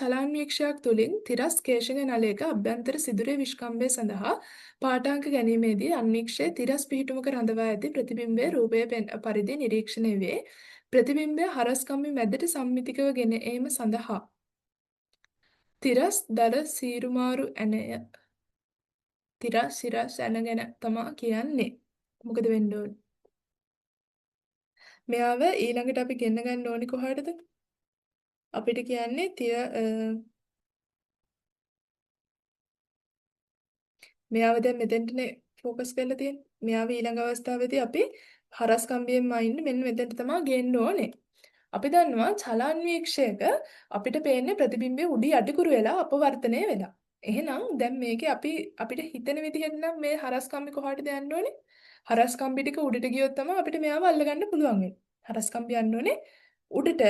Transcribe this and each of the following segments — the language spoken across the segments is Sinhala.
චලාන්වීක්ෂයක් තුළින් තිරස් කේශක නලයක අභ්‍යන්තර සිදුරේ විශ්කම්භය සඳහා පාඨාංක ගැනීමේදී අන්වීක්ෂයේ තිරස් පිහිටුමක රඳවා ඇති ප්‍රතිබිම්බයේ රූපය පරිදි නිරීක්ෂණය වේ. ප්‍රතිබිම්බය හරස්කම්බි මැදට සම්මිතිකව ගෙන ඒම සඳහා තිරස් දල සීරුමාරු ඇනය තිරස් සිරස් ඇන ගැන තමා කියන්නේ. මොකද වෙන්න ඕනේ? මෙයාව ඊළඟට අපි ගෙන්න ගන්න ඕනි කොහටද? අපිට කියන්නේ මෙයාව දැන් මෙතෙන්ටනේ ફોකස් කරලා තියෙන්නේ. මෙයාව ඊළඟ අවස්ථාවේදී අපි හරස් කම්බියෙන්ම අයින්න මෙන්න මෙතෙන්ට තමයි ගේන්න ඕනේ. අපි දන්නවා චලන්වීක්ෂයක අපිට පේන්නේ ප්‍රතිබිම්බයේ උඩි යටිකුරු වෙලා අපවර්තනය වෙලා. එහෙනම් දැන් මේකේ අපිට හිතෙන විදිහට නම් මේ හරස් කම්බි කොහාටද යන්න ඕනේ? හරස් කම්බි ටික උඩට ගියොත් තමයි අපිට මෙයාව අල්ලගන්න පුළුවන් වෙන්නේ. හරස් කම්බි යන්න ඕනේ උඩට.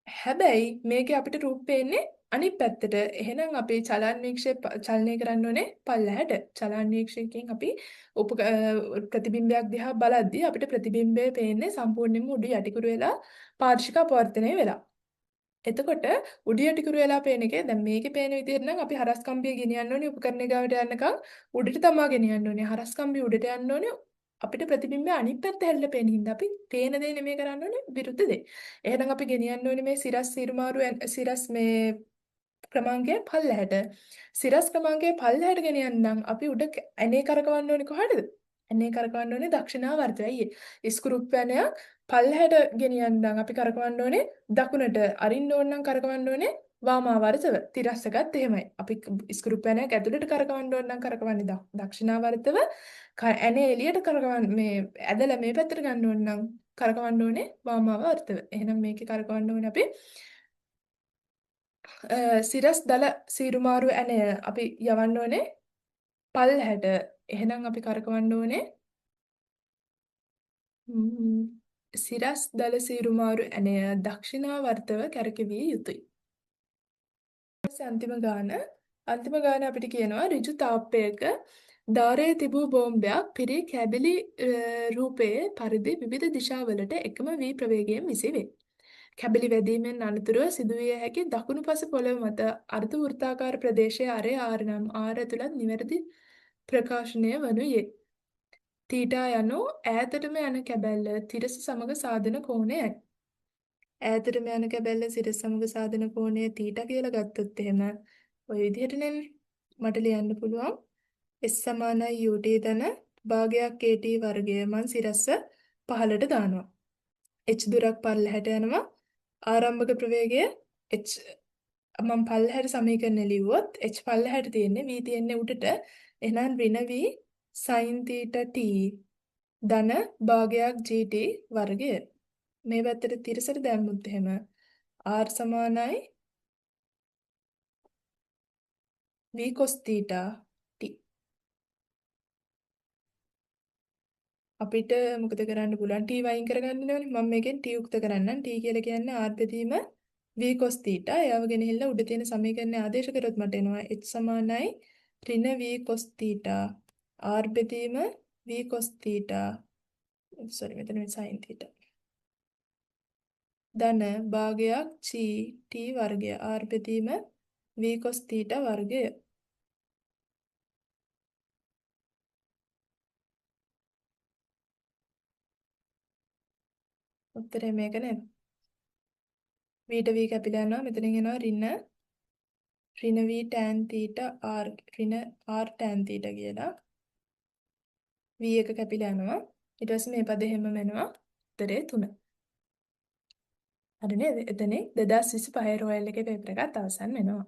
හැබැයි මේකේ අපිට රූප පේන්නේ අනිත් පැත්තට. එහෙනම් අපි චලන්වීක්ෂය චලනය කරන්න ඕනේ පල්ලහැට. චලන්වීක්ෂයකින් අපි ප්‍රතිබිම්බයක් දිහා බලද්දී අපිට ප්‍රතිබිම්බය පේන්නේ සම්පූර්ණයෙන්ම උඩු යටිකුරු වෙලා පාර්ශ්වික අපවර්තනය වෙලා. එතකොට උඩු යටිකුරු වෙලා පේන එකේ දැන් මේකේ පේන විදිහට නම් අපි හරස් කම්බිය ගෙනියන්න ඕනේ උපකරණය ගාවට යනකම් උඩට තමා ගෙනියන්න ඕනේ. හරස් කම්බිය උඩට යන්න ඕනේ. අපිට ප්‍රතිබිම්බය අනිත් පැත්ත හැරිලා පේන හින්දා අපි පේන දේ නෙමෙයි කරන්න ඕනේ විරුද්ධ දේ. එහෙනම් අපි ගෙනියන්න ඕනේ මේ සිරස් සීරුමාරු සිරස් මේ ක්‍රමාංකය පල්ලහැට. සිරස් ක්‍රමාංකය පල්ලහැට ගෙනියන්නම් අපි උඩ ඇනේ කරකවන්න ඕනේ කොහටද? ඇනේ කරකවන්න ඕනේ දක්ෂිණාවර්තය. අයියේ. ස්ක්‍රූප් පැනයක් පල්ලහැට ගෙනියන්නම් අපි කරකවන්න ඕනේ දකුණට. අරින්න ඕන නම් කරකවන්න ඕනේ වාමාවර්තව. තිරස්සකත් එහෙමයි. අපි ස්ක්‍රූප් පැනයක් ඇතුළට කරකවන්න ඕන නම් කරකවන්නේ දක්ෂිණාවර්තව. ඇනේ එළියට කරකවන්න මේ ඇදලා මේ පැත්තට ගන්න ඕන නම් කරකවන්න ඕනේ වාමාවර්තව. එහෙනම් මේකේ කරකවන්න ඕනේ අපි සිරස් දල සීරුමාරු ඇනය අපි යවන්න ඕනේ පල්ලහැට. එහෙනම් අපි කරකවන්න ඕනේ සිරස් දල සීරුමාරු ඇනය දක්ෂිණාවර්තව කැරකෙවිය යුතුයි. අන්තිම ගාන අපිට කියනවා ඍජු තාප්පයක ධාරයේ තිබූ බෝම්බයක් පිරී කැබලි රූපයේ පරිදි විවිධ දිශාවලට එකම වී ප්‍රවේගයෙන් විසිවේ. කැබලි වැදීමෙන් අනතුරුව සිදුවිය හැකි දකුණු පස පොළව මත අර්ධ වෘත්තාකාර ප්‍රදේශයේ අරේ ආර නම් ආර ඇතුළත් නිවැරදි ප්‍රකාශනය වනුයේ. තීටා යනු ඈතටම යන කැබැල්ල තිරස සමග සාධන කෝණයයි. ඈතටම යන කැබැල්ල සිරස සමග සාධන කෝණය තීටා කියලා ගත්තොත් එහෙම ඔය විදිහට නෙන්නේ. මට ලියන්න පුළුවන් S සමානයි UT ධන භාගයක් KT වර්ගය මං සිරස්ස පහළට දානවා. H දුරක් පල්ලහැට යනවා. ආරම්භක ප්‍රවේගය h මම පල්ලහැට සමීකරණය ලිව්වොත් h පල්ලහැට තියෙන්නේ v තියෙන්නේ උඩට. එහෙනම් ඍණ v sin θ t ධන භාගයක් gt වර්ගය. මේ පැත්තට තිරසට දැම්මුත් එහෙම r සමානයි v cos θ t. අපිට මොකද කරන්න පුළුවන්? t වයින් කරගන්න ඕනේ. මම මේකෙන් t යුක්ත කරන්නම්. t කියලා කියන්නේ r බෙදීම v cos θ. එයාව ගෙනහිල්ලා උඩ තියෙන සමීකරණය ආදේශ කරොත් මට එනවා h සමානයි ඍණ v cos θ r බෙදීම v cos θ මෙතන sin θ ධන භාගයක් g t වර්ගය r බෙදීම v cos θ වර්ගය. උත්තරේ මේක නේද? v v කැපිලා යනවා. මෙතනින් එනවා ඍණ v tan θ r ඍණ r tan θ කියලා. v එක කැපිලා යනවා. ඊට පස්සේ මේ පදේ හැමම එනවා. උත්තරේ 3. හරි නේද? එතනින් 2025 රොයල් එකේ පේපර් එකත් අවසන් වෙනවා.